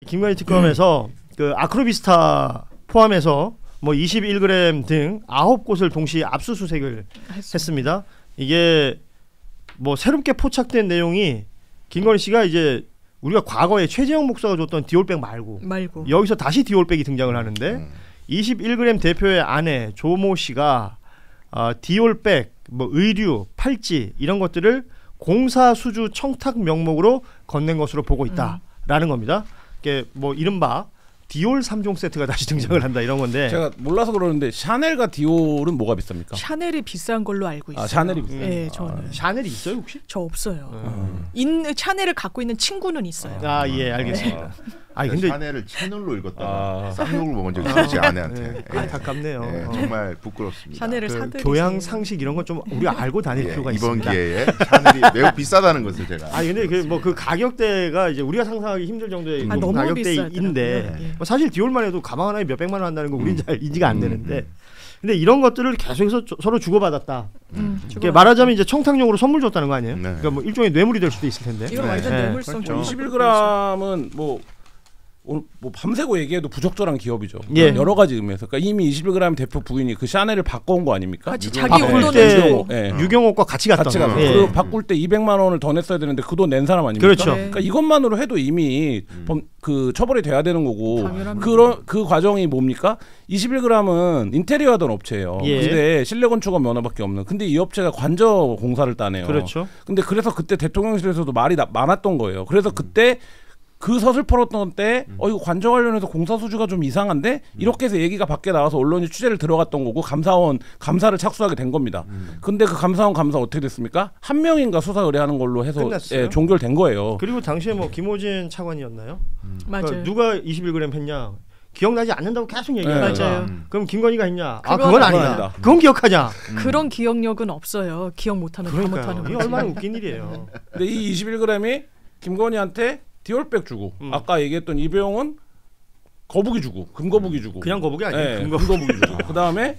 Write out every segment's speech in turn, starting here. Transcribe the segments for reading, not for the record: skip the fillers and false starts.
김건희 특검에서 그 아크로비스타 포함해서 뭐 21g 등 9곳을 동시에 압수수색을 했습니다. 이게 뭐 새롭게 포착된 내용이 김건희 씨가 이제 우리가 과거에 최재형 목사가 줬던 디올백 말고 여기서 다시 디올백이 등장을 하는데 21g 대표의 아내 조모 씨가 디올백, 뭐 의류, 팔찌 이런 것들을 공사 수주 청탁 명목으로 건넨 것으로 보고 있다라는 겁니다. 이게 뭐 이른바 디올 3종 세트가 다시 등장을 한다 이런 건데 제가 몰라서 그러는데 샤넬과 디올은 뭐가 비쌉니까? 샤넬이 비싼 걸로 알고 있어요. 샤넬이 비싸요? 네, 저는. 샤넬이 있어요 혹시? 저 없어요. 샤넬을 갖고 있는 친구는 있어요. 예, 알겠습니다. 아니 근데 샤넬을 채널로 읽었다가 쌍욕을 먹은 적이 있었지 아내한테. 안타깝네요. 정말 부끄럽습니다. 샤넬을 사드리세요. 교양 상식 이런 건 좀 우리가 알고 다닐 필요가 이번 있습니다. 기회에 샤넬이 매우 비싸다는 것을 제가. 근데 그 가격대가 이제 우리가 상상하기 힘들 정도의 너무 가격대인데 뭐 사실 디올만 해도 가방 하나에 몇백만 원 한다는 거 우리는 잘 인지가 안 되는데. 근데 이런 것들을 계속해서 서로 주고받았다. 말하자면 이제 청탁용으로 선물 줬다는 거 아니에요? 네. 그러니까 뭐 일종의 뇌물이 될 수도 있을 텐데. 이건 완전 뇌물성. 그렇죠. 21g은 뭐 밤새고 얘기해도 부적절한 기업이죠. 여러 가지 의미에서. 그러니까 이미 21g 대표 부인이 그 샤넬을 바꿔온 거 아닙니까? 같이 자기 돈을 유경옥과 같이 갔던. 그리고 바꿀 때 200만 원을 더 냈어야 되는데 그 돈 낸 사람 아닙니까? 그렇죠. 그러니까 이것만으로 해도 이미 그 처벌이 돼야 되는 거고. 그 과정이 뭡니까? 21g은 인테리어 하던 업체예요. 근데 실내 건축업 면허밖에 없는. 근데 이 업체가 관저 공사를 따내요. 그렇죠. 근데 그래서 그때 대통령실에서도 말이 많았던 거예요. 그래서 그때 그 섯을 풀었던 때 이거 관저 관련해서 공사 수주가 좀 이상한데 이렇게 해서 얘기가 밖에 나와서 언론이 취재를 들어갔던 거고 감사원 감사를 착수하게 된 겁니다. 근데 그 감사원 감사 어떻게 됐습니까? 한 명인가 수사 의뢰하는 걸로 해서 종결된 거예요. 그리고 당시에 뭐 김호진 차관이었나요? 맞아요. 그러니까 누가 21g 했냐? 기억나지 않는다고 계속 얘기하는 맞아요. 그럼 김건희가 했냐? 그건 아니다. 그건 기억하냐? 그런 기억력은 없어요. 기억 못하면 다 못하는 거지. 이게 얼마나 웃긴 일이에요. 근데 이 21g이 김건희한테 디올백 주고 아까 얘기했던 이배용은 거북이 주고 금거북이 주고 그냥 거북이 아니에요. 금거북이 주고 그다음에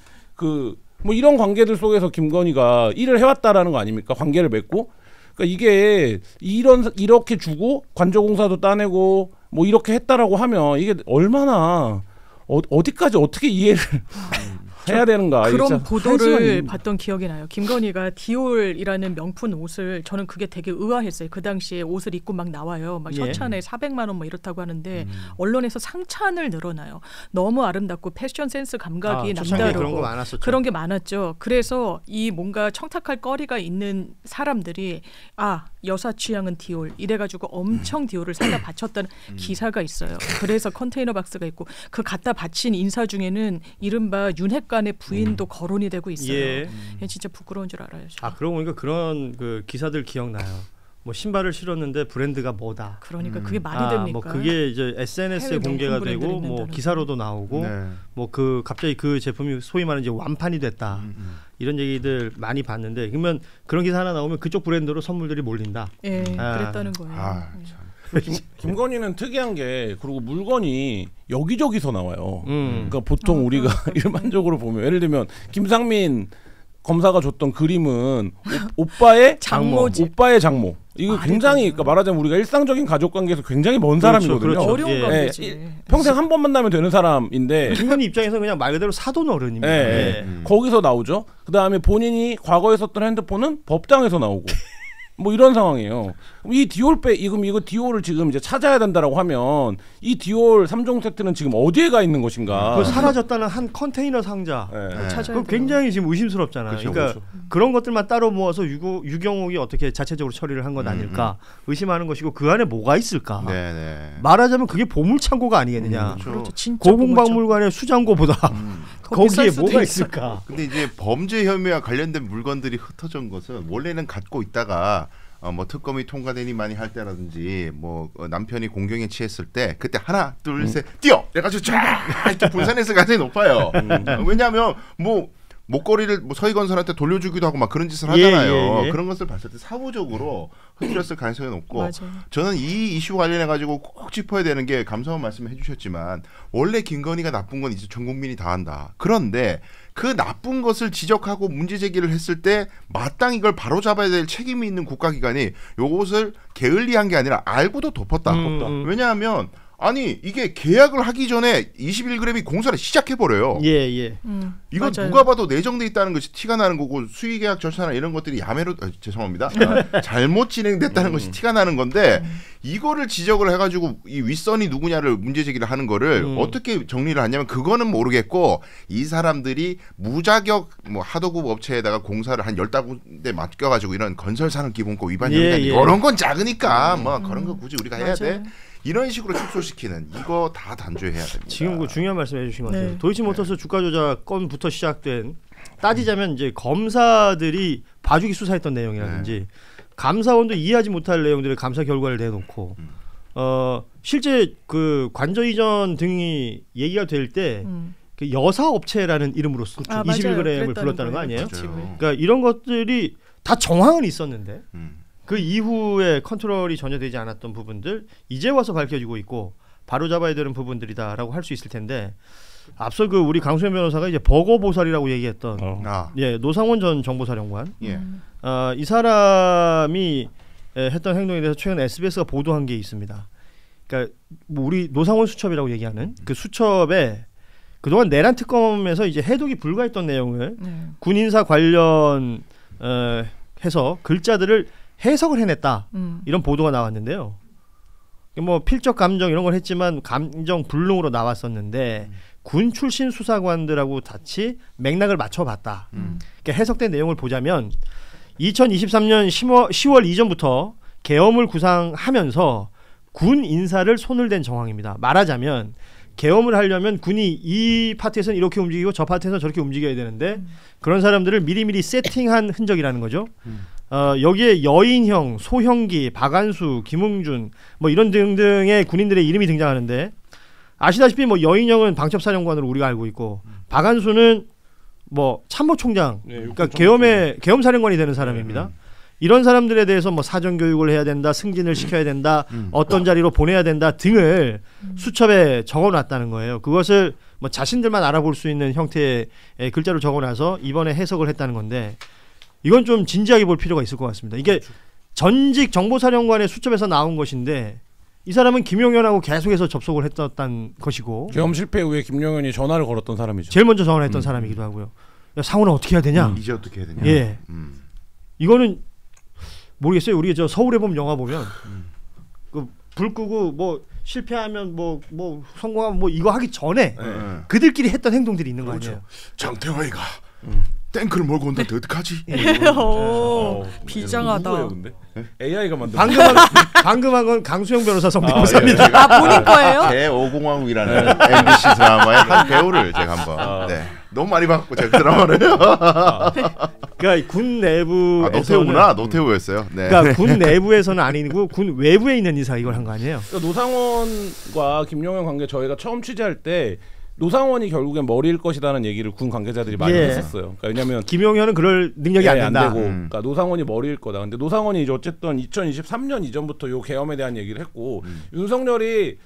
뭐 이런 관계들 속에서 김건희가 일을 해왔다라는 거 아닙니까? 관계를 맺고 그러니까 이게 이렇게 주고 관저공사도 따내고 뭐 이렇게 했다라고 하면 이게 얼마나 어디까지 어떻게 이해를 해야 되는가. 그런 보도를 봤던 기억이 나요. 김건희가 디올이라는 명품 옷을 저는 그게 되게 의아했어요. 그 당시에 옷을 입고 막 나와요. 막 셔츠안에 400만 원 뭐 이렇다고 하는데 언론에서 상찬을 늘어나요. 너무 아름답고 패션 센스 감각이 남다르고 그런 게 많았죠. 그래서 이 뭔가 청탁할 거리가 있는 사람들이 여사 취향은 디올 이래가지고 엄청 디올을 사다 바쳤다는 기사가 있어요. 그래서 컨테이너 박스가 있고 그 갖다 바친 인사 중에는 이른바 윤핵관의 부인도 거론이 되고 있어요. 진짜 부끄러운 줄 알아요. 그러고 보니까 그런 그 기사들 기억나요. 뭐 신발을 신었는데 브랜드가 뭐다. 그러니까 그게 말이 됩니까? 뭐 그게 이제 SNS에 공개가 되고 뭐 기사로도 나오고 뭐 그 갑자기 그 제품이 소위 말하는 이제 완판이 됐다. 이런 얘기들 많이 봤는데 그러면 그런 기사 하나 나오면 그쪽 브랜드로 선물들이 몰린다. 그랬다는 거예요. 김건희는 특이한 게 그리고 물건이 여기저기서 나와요. 그러니까 보통 우리가 일반적으로 보면 예를 들면 김상민 검사가 줬던 그림은 오빠의 장모. 이거 굉장히 그러니까 말하자면 우리가 일상적인 가족 관계에서 굉장히 먼 사람이거든요. 그렇죠. 어려운 관계지. 평생 한 번 만나면 되는 사람인데 김건희 입장에서 그냥 말 그대로 사돈 어른입니다. 거기서 나오죠. 그다음에 본인이 과거에 썼던 핸드폰은 법당에서 나오고 뭐 이런 상황이에요. 이 디올백 이거 디올을 지금 이제 찾아야 된다라고 하면 이 디올 3종 세트는 지금 어디에 가 있는 것인가? 사라졌다는 한 컨테이너 상자. 찾아야 굉장히 지금 의심스럽잖아요. 그렇죠, 그러니까 그렇죠. 그런 것들만 따로 모아서 유경옥이 어떻게 자체적으로 처리를 한 건 아닐까 의심하는 것이고 그 안에 뭐가 있을까? 말하자면 그게 보물창고가 아니겠느냐. 그렇죠. 진짜 고궁박물관의 수장고보다 거기에 뭐가 있을까? 근데 이제 범죄 혐의와 관련된 물건들이 흩어진 것은 원래는 갖고 있다가 뭐 특검이 통과되니만이 할 때라든지 뭐 남편이 공경에 취했을 때 그때 하나 둘 셋 뛰어 그래가지고 쫙 이렇게 분산했을 가능성이 높아요. 왜냐하면 뭐 목걸이를 뭐 서희건설한테 돌려주기도 하고 막 그런 짓을 하잖아요. 그런 것을 봤을 때 사후적으로 흩어졌을 가능성이 높고 맞아요. 저는 이 이슈 관련해 가지고 꼭 짚어야 되는 게 감사원 말씀해 주셨지만 원래 김건희가 나쁜 건 이제 전 국민이 다 한다. 그런데 그 나쁜 것을 지적하고 문제 제기를 했을 때 마땅히 이걸 바로잡아야 될 책임이 있는 국가기관이 요것을 게을리한 게 아니라 알고도 덮었다. 왜냐하면 아니 이게 계약을 하기 전에 21g이 공사를 시작해 버려요. 예. 이건 맞아요. 누가 봐도 내정돼 있다는 것이 티가 나는 거고 수의계약 절차나 이런 것들이 야매로 죄송합니다. 잘못 진행됐다는 것이 티가 나는 건데 이거를 지적을 해가지고 이 윗선이 누구냐를 문제 제기를 하는 거를 어떻게 정리를 하냐면 그거는 모르겠고 이 사람들이 무자격 뭐 하도급 업체에다가 공사를 한 15군데 맡겨가지고 이런 건설산업기본법 위반이니까 이런 건 작으니까 뭐 그런 거 굳이 우리가 해야 돼. 이런 식으로 축소시키는 이거 다 단죄해야 됩니다. 지금 그 중요한 말씀 해주신 것 같아요. 네. 도이치모터스 주가 조작 건부터 시작된 따지자면 이제 검사들이 봐주기 수사했던 내용이라든지 감사원도 이해하지 못할 내용들의 감사 결과를 내놓고 실제 그 관저 이전 등이 얘기가 될 때 그 여사 업체라는 이름으로 21g을 불렀다는 거 아니에요? 그러니까 이런 것들이 다 정황은 있었는데 그 이후에 컨트롤이 전혀 되지 않았던 부분들 이제 와서 밝혀지고 있고 바로 잡아야 되는 부분들이다라고 할 수 있을 텐데 앞서 그 우리 강수현 변호사가 이제 버거보살이라고 얘기했던 노상원 전 정보사령관 이 사람이 했던 행동에 대해서 최근 SBS가 보도한 게 있습니다. 그러니까 뭐 우리 노상원 수첩이라고 얘기하는 그 수첩에 그동안 내란 특검에서 이제 해독이 불가했던 내용을 군 인사 관련 해서 글자들을 해석을 해냈다 이런 보도가 나왔는데요. 뭐 필적 감정 이런 걸 했지만 감정 불능으로 나왔었는데 군 출신 수사관들하고 같이 맥락을 맞춰봤다. 그러니까 해석된 내용을 보자면 2023년 10월 이전부터 계엄을 구상하면서 군 인사를 손을 댄 정황입니다. 말하자면 계엄을 하려면 군이 이 파트에서는 이렇게 움직이고 저 파트에서는 저렇게 움직여야 되는데 그런 사람들을 미리미리 세팅한 흔적이라는 거죠. 여기에 여인형, 소형기, 박안수, 김웅준 뭐 이런 등등의 군인들의 이름이 등장하는데 아시다시피 뭐 여인형은 방첩사령관으로 우리가 알고 있고 박안수는 뭐 참모총장, 그러니까 계엄 사령관이 되는 사람입니다. 이런 사람들에 대해서 뭐 사전 교육을 해야 된다, 승진을 시켜야 된다, 어떤 자리로 보내야 된다 등을 수첩에 적어놨다는 거예요. 그것을 뭐 자신들만 알아볼 수 있는 형태의 글자로 적어놔서 이번에 해석을 했다는 건데 이건 좀 진지하게 볼 필요가 있을 것 같습니다. 이게 전직 정보사령관의 수첩에서 나온 것인데 이 사람은 김용현하고 계속해서 접속을 했었던 것이고 계엄 실패 후에 김용현이 전화를 걸었던 사람이죠. 제일 먼저 전화를 했던 사람이기도 하고요. 야, 상훈아 어떻게 해야 되냐? 이제 어떻게 해야 되냐? 예, 이거는 모르겠어요. 우리 저 서울에 보면 영화 보면 그 불 끄고 뭐 실패하면 뭐 성공하면 뭐 이거 하기 전에 그들끼리 했던 행동들이 있는 거 아니에요? 장태화이가 탱크를 몰고 온다는데 어떡하지? 비장하다. 누구예요, 근데? AI가 만든. 방금 한 건 강수영 변호사 성대모사입니다. 본인 거예요? 제5공화국이라는 MBC 드라마의 한 배우를 제가 한번 너무 많이 봤고 제가 그 드라마를 그러니까 군 내부에서는 노태우구나. 노태우였어요. 네. 그러니까 군 내부에서는 아니고 군 외부에 있는 인사 이걸 한 거 아니에요? 그러니까 노상원과 김용현 관계 저희가 처음 취재할 때 노상원이 결국엔 머리일 것이라는 얘기를 군 관계자들이 많이 했었어요. 그러니까 왜냐하면 김용현은 그럴 능력이 안 된다. 안 되고, 그러니까 노상원이 머리일 거다. 근데 노상원이 이제 어쨌든 2023년 이전부터 요 계엄에 대한 얘기를 했고 윤석열이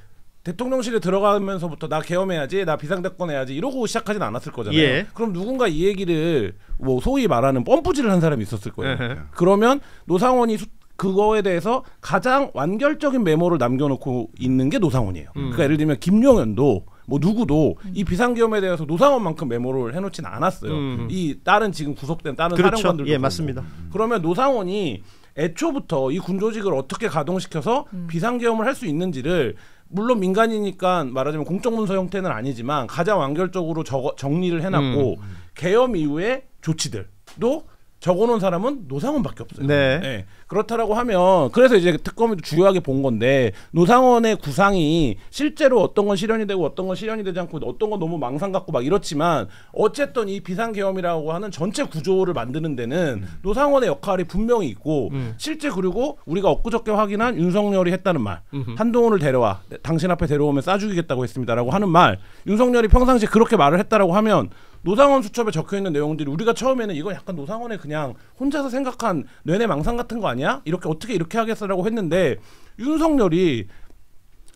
대통령실에 들어가면서부터 나 계엄해야지, 나 비상대권 해야지 이러고 시작하진 않았을 거잖아요. 그럼 누군가 이 얘기를 뭐 소위 말하는 펌프질을 한 사람이 있었을 거예요. 그러면 노상원이 그거에 대해서 가장 완결적인 메모를 남겨놓고 있는 게 노상원이에요. 그러니까 예를 들면 김용현도 뭐 누구도 이 비상계엄에 대해서 노상원만큼 메모를 해놓지는 않았어요. 이 다른 지금 구속된 다른 사령관들도 예, 맞습니다. 그러면 노상원이 애초부터 이 군조직을 어떻게 가동시켜서 비상계엄을 할 수 있는지를 물론 민간이니까 말하자면 공적문서 형태는 아니지만 가장 완결적으로 정리를 해놨고 계엄 이후의 조치들도 적어놓은 사람은 노상원밖에 없어요. 네. 그렇다라고 하면 그래서 이제 특검이 중요하게 본 건데 노상원의 구상이 실제로 어떤 건 실현이 되고 어떤 건 실현이 되지 않고 어떤 건 너무 망상 같고 막 이렇지만 어쨌든 이 비상계엄이라고 하는 전체 구조를 만드는 데는 노상원의 역할이 분명히 있고 실제 그리고 우리가 엊그저께 확인한 윤석열이 했다는 말 한동훈을 데려와 당신 앞에 데려오면 싸죽이겠다고 했습니다라고 하는 말 윤석열이 평상시에 그렇게 말을 했다라고 하면 노상원 수첩에 적혀있는 내용들이 우리가 처음에는 이건 약간 노상원의 그냥 혼자서 생각한 뇌내 망상 같은 거 아니야? 이렇게 어떻게 이렇게 하겠어라고 했는데 윤석열이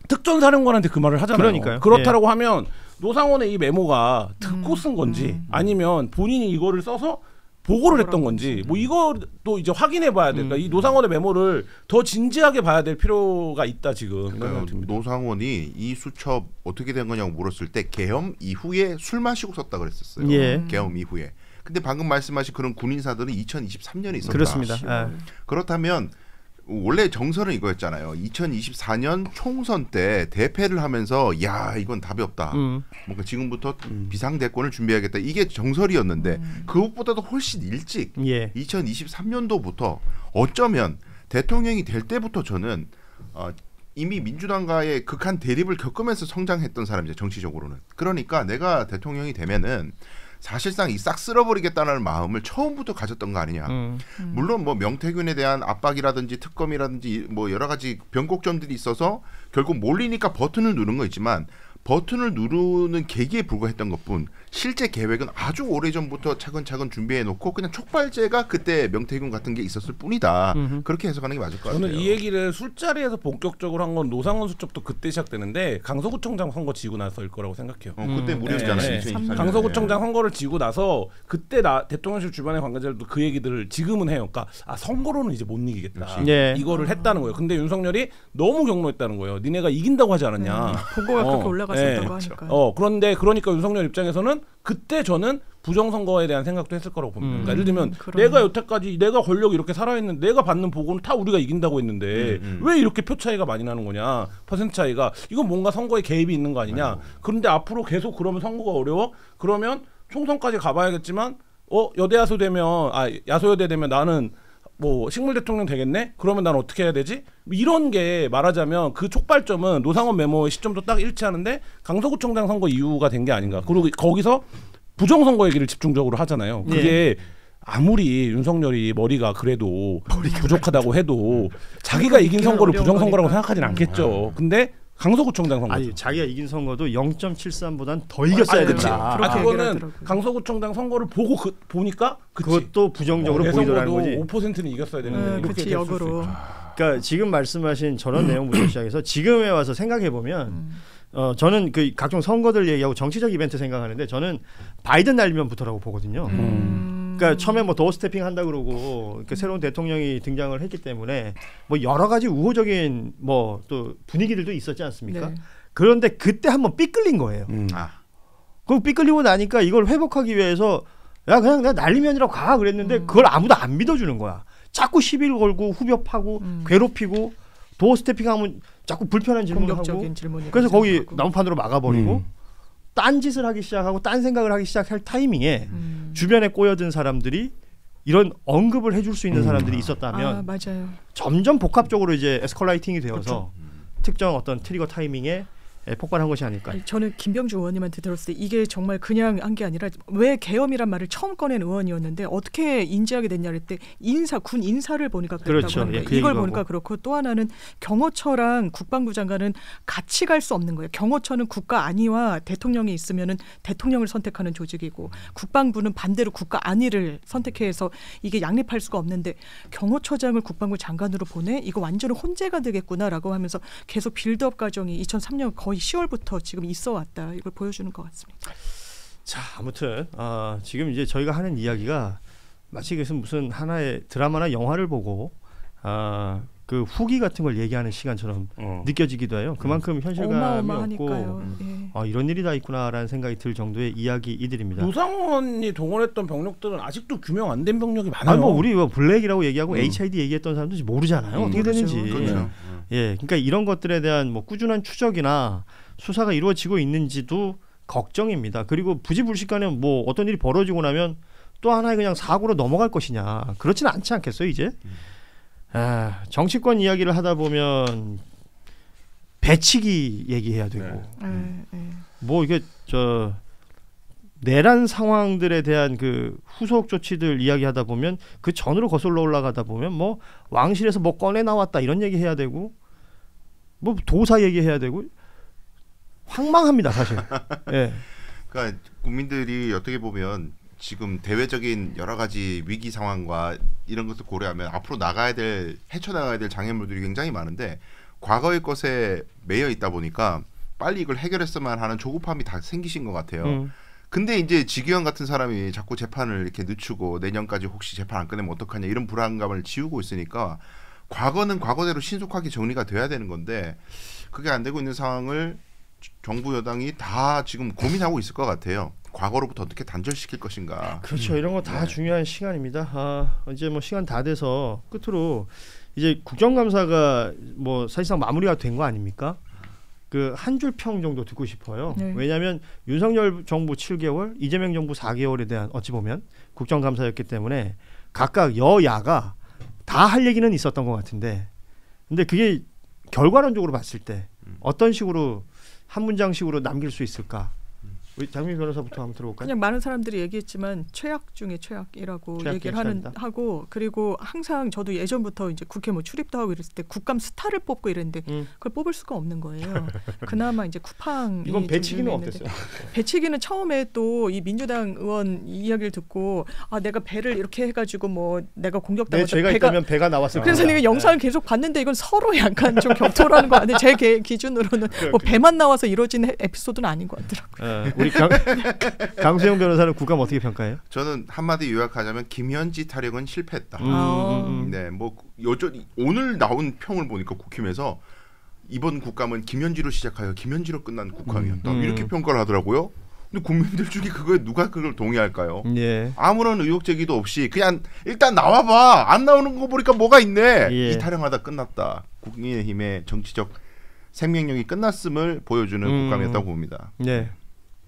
특전사령관한테 그 말을 하잖아요. 그러니까요. 그렇다라고 하면 노상원의 이 메모가 듣고 쓴 건지 아니면 본인이 이거를 써서 보고를 했던 건지 뭐 이것도 이제 확인해봐야 돼. 그러니까 이 노상원의 메모를 더 진지하게 봐야 될 필요가 있다 지금. 그러니까 노상원이 이 수첩 어떻게 된 거냐고 물었을 때 계엄 이후에 술 마시고 썼다 그랬었어요. 예. 계엄 이후에. 근데 방금 말씀하신 그런 군인사들은 2023년에 있었다. 그렇습니다. 그렇다면 원래 정설은 이거였잖아요. 2024년 총선 때 대패를 하면서 야 이건 답이 없다. 뭔가 지금부터 비상대권을 준비해야겠다. 이게 정설이었는데 그것보다도 훨씬 일찍 2023년도부터 어쩌면 대통령이 될 때부터 저는 이미 민주당과의 극한 대립을 겪으면서 성장했던 사람이죠. 정치적으로는. 그러니까 내가 대통령이 되면은 사실상 이 싹 쓸어버리겠다는 마음을 처음부터 가졌던 거 아니냐. 물론 뭐 명태균에 대한 압박이라든지 특검이라든지 뭐 여러 가지 변곡점들이 있어서 결국 몰리니까 버튼을 누른 거 있지만 버튼을 누르는 계기에 불과했던 것뿐 실제 계획은 아주 오래전부터 차근차근 준비해놓고 그냥 촉발제가 그때 명태균 같은 게 있었을 뿐이다. 그렇게 해석하는 게 맞을 것 같아요. 저는 이 얘기를 술자리에서 본격적으로 한 건 노상원 수첩도 그때 시작되는데 강서구청장 선거 지고 나서일 거라고 생각해요. 그때 무료였잖아요. 2023년. 강서구청장 선거를 지고 나서 그때 대통령실 주변의 관계자들도 그 얘기들을 지금은 해요. 그러니까 선거로는 이제 못 이기겠다. 이거를 했다는 거예요. 근데 윤석열이 너무 경로했다는 거예요. 니네가 이긴다고 하지 않았냐. 보고가 그렇게 올라갔었다고 하니까. 그런데 그러니까 윤석열 입장에서는 그때 저는 부정선거에 대한 생각도 했을 거라고 봅니다. 그러니까 예를 들면 내가 여태까지 내가 권력이 이렇게 살아있는데 내가 받는 보고는 다 우리가 이긴다고 했는데 왜 이렇게 표 차이가 많이 나는 거냐. 퍼센트 차이가. 이건 뭔가 선거에 개입이 있는 거 아니냐. 그런데 앞으로 계속 그러면 선거가 어려워. 그러면 총선까지 가봐야겠지만 여대야소 되면 야소여대 되면 나는 뭐 식물 대통령 되겠네? 그러면 난 어떻게 해야 되지? 이런 게 말하자면 그 촉발점은 노상원 메모의 시점도 딱 일치하는데 강서구청장 선거 이후가 된 게 아닌가. 그리고 거기서 부정선거 얘기를 집중적으로 하잖아요. 그게 아무리 윤석열이 머리가 그래도 부족하다고 해도 자기가 이긴 선거를 부정선거라고 생각하지는 않겠죠. 근데 강서구청장 선거. 아니 자기가 이긴 선거도 0.73보단 더 이겼어야 된다. 그거는 강서구청장 선거를 보니까 그것도 부정적으로 보이더라는 거지. 5%는 이겼어야 되는데 그렇지 역으로. 그러니까 지금 말씀하신 저런 내용부터 시작해서 지금에 와서 생각해 보면 저는 그 각종 선거들 얘기하고 정치적 이벤트 생각하는데 저는 바이든 날리면부터라고 보거든요. 그러니까 처음에 뭐 도어 스태핑 한다 그러고 새로운 대통령이 등장을 했기 때문에 뭐 여러 가지 우호적인 뭐 또 분위기들도 있었지 않습니까? 그런데 그때 한번 삐끌린 거예요. 그 삐끌리고 나니까 이걸 회복하기 위해서 야 그냥 내가 날리면이라고 가 그랬는데 그걸 아무도 안 믿어주는 거야. 자꾸 시비를 걸고 후벼 파고 괴롭히고 도어 스태핑하면 자꾸 불편한 질문을 하고 그래서 거기 나무판으로 막아버리고 딴짓을 하기 시작하고 딴 생각을 하기 시작할 타이밍에 주변에 꼬여든 사람들이 이런 언급을 해줄 수 있는 사람들이 있었다면 맞아요. 점점 복합적으로 이제 에스컬레이팅이 되어서 특정 어떤 트리거 타이밍에 폭발한 것이 아닐까. 저는 김병주 의원님한테 들었을 때 이게 정말 그냥 한 게 아니라 왜 계엄이란 말을 처음 꺼낸 의원이었는데 어떻게 인지하게 됐냐 그랬대 군 인사를 보니까 그랬다고 하는 거예요. 이걸 보니까 그렇고 또 하나는 경호처랑 국방부 장관은 같이 갈 수 없는 거예요. 경호처는 국가 안위와 대통령이 있으면은 대통령을 선택하는 조직이고 국방부는 반대로 국가 안위를 선택해서 이게 양립할 수가 없는데 경호처장을 국방부 장관으로 보내? 이거 완전 혼재가 되겠구나라고 하면서 계속 빌드업 과정이 2003년 거의 10월부터 지금 있어 왔다. 이걸 보여주는 것 같습니다. 자, 아무튼 지금 이제 저희가 하는 이야기가 마치 그래서 무슨 하나의 드라마나 영화를 보고 그 후기 같은 걸 얘기하는 시간처럼 느껴지기도 해요. 그만큼 현실감이 없고 이런 일이 다 있구나라는 생각이 들 정도의 이야기이들입니다. 노상원이 동원했던 병력들은 아직도 규명 안 된 병력이 많아요. 뭐 우리 블랙이라고 얘기하고 HID 얘기했던 사람들이 모르잖아요. 어떻게 되는지. 그렇죠. 그러니까 이런 것들에 대한 뭐 꾸준한 추적이나 수사가 이루어지고 있는지도 걱정입니다. 그리고 부지불식간에 뭐 어떤 일이 벌어지고 나면 또 하나의 그냥 사고로 넘어갈 것이냐. 그렇지는 않지 않겠어요, 이제? 정치권 이야기를 하다 보면 배치기 얘기해야 되고 뭐 이게 내란 상황들에 대한 그 후속 조치들 이야기하다 보면 그 전으로 거슬러 올라가다 보면 뭐 왕실에서 뭐 꺼내 나왔다 이런 얘기 해야 되고 뭐 도사 얘기해야 되고 황망합니다 사실. 그러니까 국민들이 어떻게 보면 지금 대외적인 여러 가지 위기 상황과 이런 것을 고려하면 앞으로 헤쳐나가야 될 장애물들이 굉장히 많은데 과거의 것에 매여 있다 보니까 빨리 이걸 해결했으면 하는 조급함이 다 생기신 것 같아요. 근데 이제 지기현 같은 사람이 자꾸 재판을 이렇게 늦추고 내년까지 혹시 재판 안 끝내면 어떡하냐 이런 불안감을 지우고 있으니까 과거는 과거대로 신속하게 정리가 돼야 되는 건데 그게 안 되고 있는 상황을 정부 여당이 다 지금 고민하고 있을 것 같아요. 과거로부터 어떻게 단절시킬 것인가. 그렇죠. 이런 거 다 중요한 시간입니다. 이제 뭐 시간 다 돼서 끝으로 이제 국정감사가 뭐 사실상 마무리가 된 거 아닙니까? 그 한 줄 평 정도 듣고 싶어요. 네. 왜냐하면 윤석열 정부 7개월, 이재명 정부 4개월에 대한 어찌 보면 국정감사였기 때문에 각각 여야가 다 할 얘기는 있었던 것 같은데, 근데 그게 결과론적으로 봤을 때 어떤 식으로 한 문장식으로 남길 수 있을까? 우리 장민 변호사부터 한번 들어볼까요? 그냥 많은 사람들이 얘기했지만 최악 중에 최악이라고 최악 얘기를 중에 최악이다. 하고 그리고 항상 저도 예전부터 이제 국회 뭐 출입도 하고 이랬을 때 국감 스타를 뽑고 이랬는데 그걸 뽑을 수가 없는 거예요. 그나마 이제 쿠팡 이번 배치기는 어땠어요? 배치기는 처음에 또 이 민주당 의원 이야기를 듣고 아 내가 배를 이렇게 해가지고 뭐 내가 공격당했다. 제가 있다면 배가 나왔을 그래서 거다. 내가 영상을 계속 봤는데 이건 서로 약간 좀 격돌하는 거 같은데 제 기준으로는 뭐 배만 나와서 이루어진 에피소드는 아닌 것 같더라고요. 우리 강수영 변호사는 국감 어떻게 평가해요? 저는 한마디 요약하자면 김현지 타령은 실패했다. 네, 뭐 여전히 오늘 나온 평을 보니까 국힘에서 이번 국감은 김현지로 시작하여 김현지로 끝난 국감이었다. 이렇게 평가를 하더라고요. 근데 국민들 중에 누가 그걸 동의할까요? 예. 아무런 의혹 제기도 없이 그냥 일단 나와봐. 안 나오는 거 보니까 뭐가 있네. 예. 이 타령하다 끝났다. 국민의힘의 정치적 생명력이 끝났음을 보여주는 국감이었다고 봅니다. 네.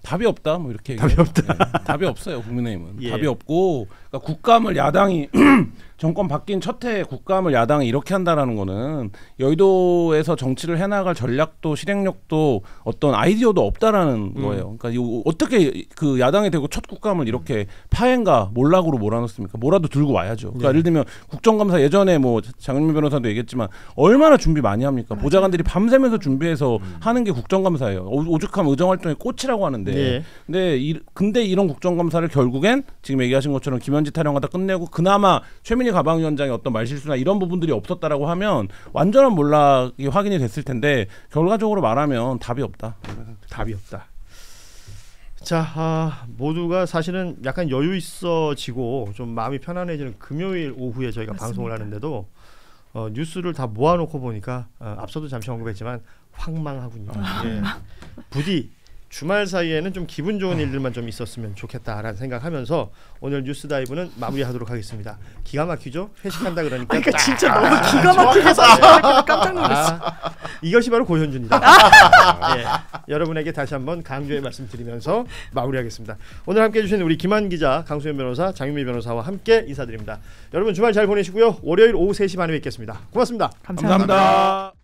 답이 없다 뭐 이렇게 답이 없다. 네, 답이 없어요. 국민의힘은 예. 답이 없고 그러니까 국감을 야당이 정권 바뀐 첫 해에 국감을 야당이 이렇게 한다라는 거는 여의도에서 정치를 해나갈 전략도 실행력도 어떤 아이디어도 없다라는 거예요. 그러니까 어떻게 그 야당이 되고 첫 국감을 이렇게 파행과 몰락으로 몰아넣습니까? 뭐라도 들고 와야죠. 그러니까 예를 들면 국정감사 예전에 뭐 장윤미 변호사도 얘기했지만 얼마나 준비 많이 합니까? 보좌관들이 밤새면서 준비해서 하는 게 국정감사예요. 오죽하면 의정활동의 꽃이라고 하는데 예. 근데 이런 국정감사를 결국엔 지금 얘기하신 것처럼 김현지 타령하다 끝내고 그나마 최민희 가방위원장의 어떤 말실수나 이런 부분들이 없었다라고 하면 완전한 몰락이 확인이 됐을 텐데 결과적으로 말하면 답이 없다. 답이 없다. 자, 모두가 사실은 약간 여유 있어지고 좀 마음이 편안해지는 금요일 오후에 저희가 맞습니다. 방송을 하는데도 뉴스를 다 모아놓고 보니까 앞서도 잠시 언급했지만 황망하군요. 예. 부디 주말 사이에는 좀 기분 좋은 일들만 좀 있었으면 좋겠다라는 생각하면서 오늘 뉴스 다이브는 마무리하도록 하겠습니다. 기가 막히죠? 회식한다 그러니까. 그러니까 진짜 너무 기가 막히게 사실 깜짝 놀랐어. 이것이 바로 고현준이다. 예, 여러분에게 다시 한번 강조의 말씀드리면서 마무리하겠습니다. 오늘 함께해 주신 우리 김한 기자, 강수현 변호사, 장윤미 변호사와 함께 인사드립니다. 여러분 주말 잘 보내시고요. 월요일 오후 3시 반에 뵙겠습니다. 고맙습니다. 감사합니다. 감사합니다.